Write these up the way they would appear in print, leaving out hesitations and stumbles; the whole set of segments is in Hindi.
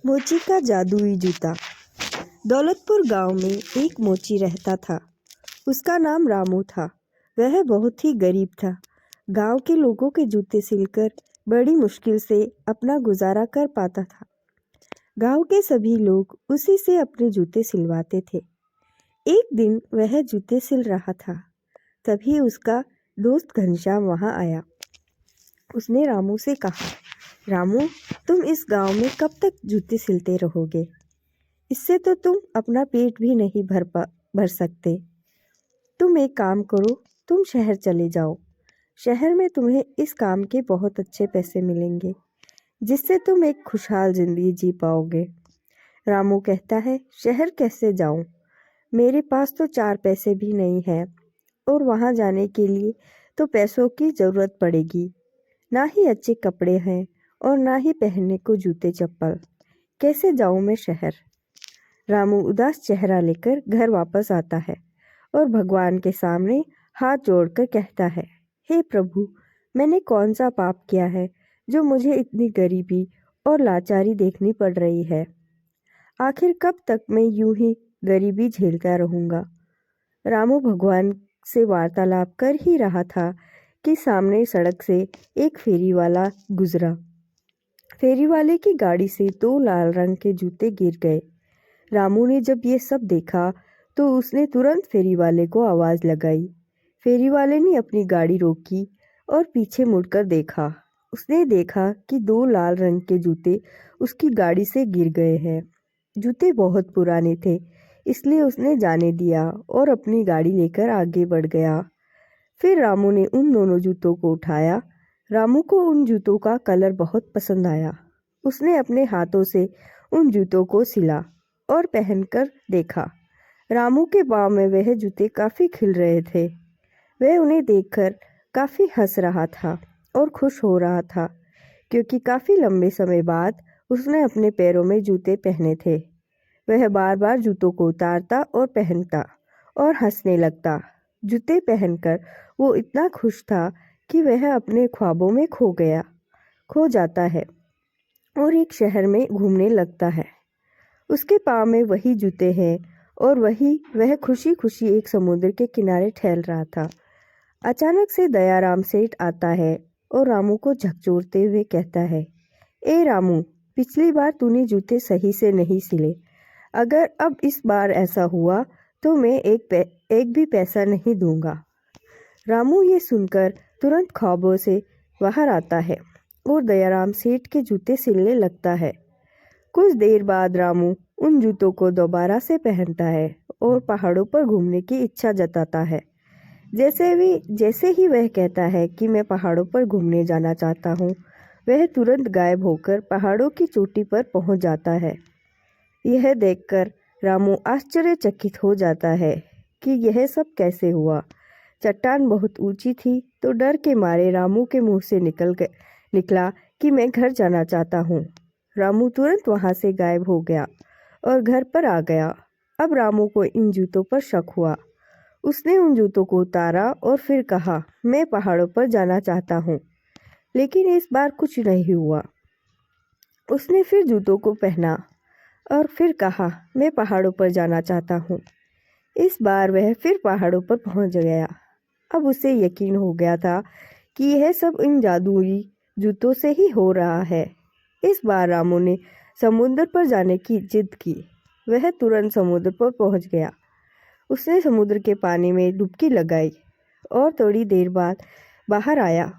मोची का जादुई जूता। दौलतपुर गांव में एक मोची रहता था। उसका नाम रामू था। वह बहुत ही गरीब था। गांव के लोगों के जूते सिलकर बड़ी मुश्किल से अपना गुजारा कर पाता था। गांव के सभी लोग उसी से अपने जूते सिलवाते थे। एक दिन वह जूते सिल रहा था, तभी उसका दोस्त घनश्याम वहां आया। उसने रामू से कहा, रामू, तुम इस गांव में कब तक जूते सिलते रहोगे? इससे तो तुम अपना पेट भी नहीं भर सकते। तुम एक काम करो, तुम शहर चले जाओ। शहर में तुम्हें इस काम के बहुत अच्छे पैसे मिलेंगे, जिससे तुम एक खुशहाल जिंदगी जी पाओगे। रामू कहता है, शहर कैसे जाऊं? मेरे पास तो 4 पैसे भी नहीं है, और वहां जाने के लिए तो पैसों की जरूरत पड़ेगी। ना ही अच्छे कपड़े हैं और ना ही पहनने को जूते चप्पल। कैसे जाऊं मैं शहर? रामू उदास चेहरा लेकर घर वापस आता है और भगवान के सामने हाथ जोड़कर कहता है, हे प्रभु, मैंने कौन सा पाप किया है जो मुझे इतनी गरीबी और लाचारी देखनी पड़ रही है? आखिर कब तक मैं यूं ही गरीबी झेलता रहूंगा? रामू भगवान से वार्तालाप कर ही रहा था कि सामने सड़क से एक फेरी वाला गुजरा। फेरी वाले की गाड़ी से 2 लाल रंग के जूते गिर गए। रामू ने जब ये सब देखा तो उसने तुरंत फेरी वाले को आवाज लगाई। फेरी वाले ने अपनी गाड़ी रोकी और पीछे मुड़कर देखा। उसने देखा कि 2 लाल रंग के जूते उसकी गाड़ी से गिर गए हैं। जूते बहुत पुराने थे, इसलिए उसने जाने दिया और अपनी गाड़ी लेकर आगे बढ़ गया। फिर रामू ने उन दोनों जूतों को उठाया। रामू को उन जूतों का कलर बहुत पसंद आया। उसने अपने हाथों से उन जूतों को सिला और पहनकर देखा। रामू के पाँव में वह जूते काफ़ी खिल रहे थे। वह उन्हें देखकर काफ़ी हंस रहा था और खुश हो रहा था, क्योंकि काफ़ी लंबे समय बाद उसने अपने पैरों में जूते पहने थे। वह बार बार जूतों को उतारता और पहनता और हंसने लगता। जूते पहनकर वो इतना खुश था कि वह अपने ख्वाबों में खो जाता है और एक शहर में घूमने लगता है। उसके पाँव में वही जूते हैं और वह खुशी खुशी एक समुद्र के किनारे टहल रहा था। अचानक से दयाराम सेठ आता है और रामू को झकझोरते हुए कहता है, ए रामू, पिछली बार तूने जूते सही से नहीं सिले। अगर अब इस बार ऐसा हुआ तो मैं एक भी पैसा नहीं दूंगा। रामू ये सुनकर तुरंत ख्वाबों से बाहर आता है और दयाराम सेठ के जूते सिलने लगता है। कुछ देर बाद रामू उन जूतों को दोबारा से पहनता है और पहाड़ों पर घूमने की इच्छा जताता है। जैसे ही वह कहता है कि मैं पहाड़ों पर घूमने जाना चाहता हूँ, वह तुरंत गायब होकर पहाड़ों की चोटी पर पहुँच जाता है। यह देखकर रामू आश्चर्यचकित हो जाता है कि यह सब कैसे हुआ। चट्टान बहुत ऊंची थी, तो डर के मारे रामू के मुंह से निकला कि मैं घर जाना चाहता हूँ। रामू तुरंत वहां से गायब हो गया और घर पर आ गया। अब रामू को इन जूतों पर शक हुआ। उसने उन जूतों को उतारा और फिर कहा, मैं पहाड़ों पर जाना चाहता हूँ। लेकिन इस बार कुछ नहीं हुआ। उसने फिर जूतों को पहना और फिर कहा, मैं पहाड़ों पर जाना चाहता हूँ। इस बार वह फिर पहाड़ों पर पहुँच गया। अब उसे यकीन हो गया था कि यह सब इन जादुई जूतों से ही हो रहा है। इस बार रामू ने समुद्र पर जाने की जिद की। वह तुरंत समुद्र पर पहुंच गया। उसने समुद्र के पानी में डुबकी लगाई और थोड़ी देर बाद बाहर आया।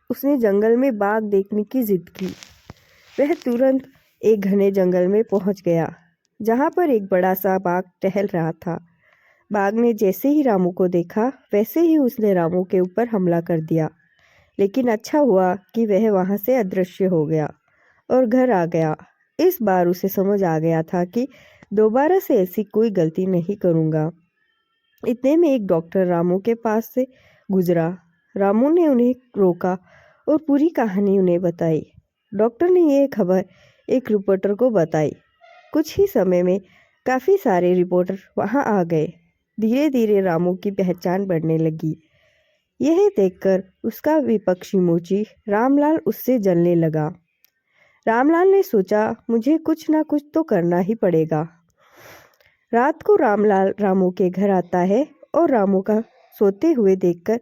उसने जंगल में बाघ देखने की जिद की। वह तुरंत एक घने जंगल में पहुंच गया, जहां पर एक बड़ा सा बाघ टहल रहा था। बाघ ने जैसे ही रामू को देखा, वैसे ही उसने रामू के ऊपर हमला कर दिया। लेकिन अच्छा हुआ कि वह वहां से अदृश्य हो गया और घर आ गया। इस बार उसे समझ आ गया था कि दोबारा से ऐसी कोई गलती नहीं करूँगा। इतने में एक डॉक्टर रामू के पास से गुजरा। रामू ने उन्हें रोका और पूरी कहानी उन्हें बताई। डॉक्टर ने यह खबर एक रिपोर्टर को बताई। कुछ ही समय में काफ़ी सारे रिपोर्टर वहां आ गए। धीरे धीरे रामू की पहचान बढ़ने लगी। यह देखकर उसका विपक्षी मोची रामलाल उससे जलने लगा। रामलाल ने सोचा मुझे कुछ ना कुछ तो करना ही पड़ेगा। रात को रामलाल रामू के घर आता है और रामू का सोते हुए देखकर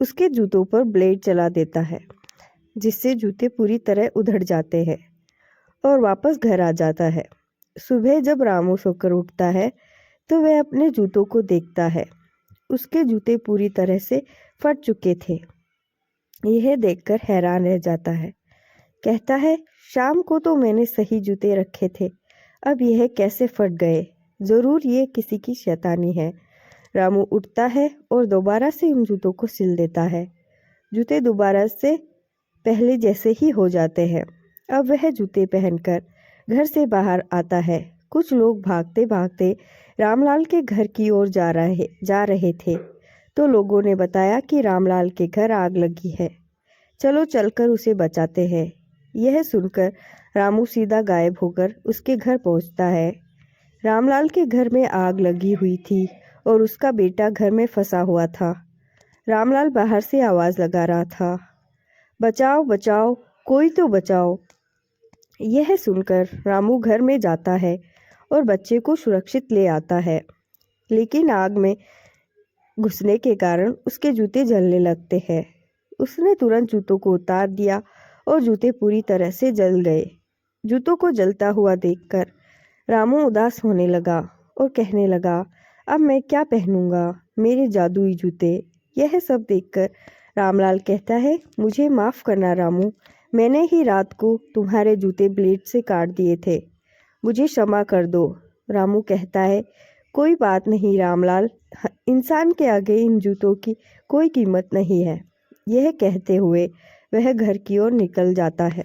उसके जूतों पर ब्लेड चला देता है, जिससे जूते पूरी तरह उधड़ जाते हैं और वापस घर आ जाता है। सुबह जब रामू सोकर उठता है तो वह अपने जूतों को देखता है। उसके जूते पूरी तरह से फट चुके थे। यह देखकर हैरान रह जाता है। कहता है, शाम को तो मैंने सही जूते रखे थे, अब यह कैसे फट गए? जरूर ये किसी की शैतानी है। रामू उठता है और दोबारा से उन जूतों को सिल देता है। जूते दोबारा से पहले जैसे ही हो जाते हैं। अब वह जूते पहनकर घर से बाहर आता है। कुछ लोग भागते भागते रामलाल के घर की ओर जा रहे थे तो लोगों ने बताया कि रामलाल के घर आग लगी है। चलो चलकर उसे बचाते हैं। यह सुनकर रामू सीधा गायब होकर उसके घर पहुंचता है। रामलाल के घर में आग लगी हुई थी और उसका बेटा घर में फंसा हुआ था। रामलाल बाहर से आवाज लगा रहा था, बचाओ बचाओ, कोई तो बचाओ। यह सुनकर रामू घर में जाता है और बच्चे को सुरक्षित ले आता है, लेकिन आग में घुसने के कारण उसके जूते जलने लगते हैं। उसने तुरंत जूतों को उतार दिया और जूते पूरी तरह से जल गए। जूतों को जलता हुआ देखकर रामू उदास होने लगा और कहने लगा, अब मैं क्या पहनूंगा, मेरे जादुई जूते। यह सब देखकर रामलाल कहता है, मुझे माफ़ करना रामू, मैंने ही रात को तुम्हारे जूते ब्लेड से काट दिए थे, मुझे क्षमा कर दो। रामू कहता है, कोई बात नहीं रामलाल, इंसान के आगे इन जूतों की कोई कीमत नहीं है। यह कहते हुए वह घर की ओर निकल जाता है।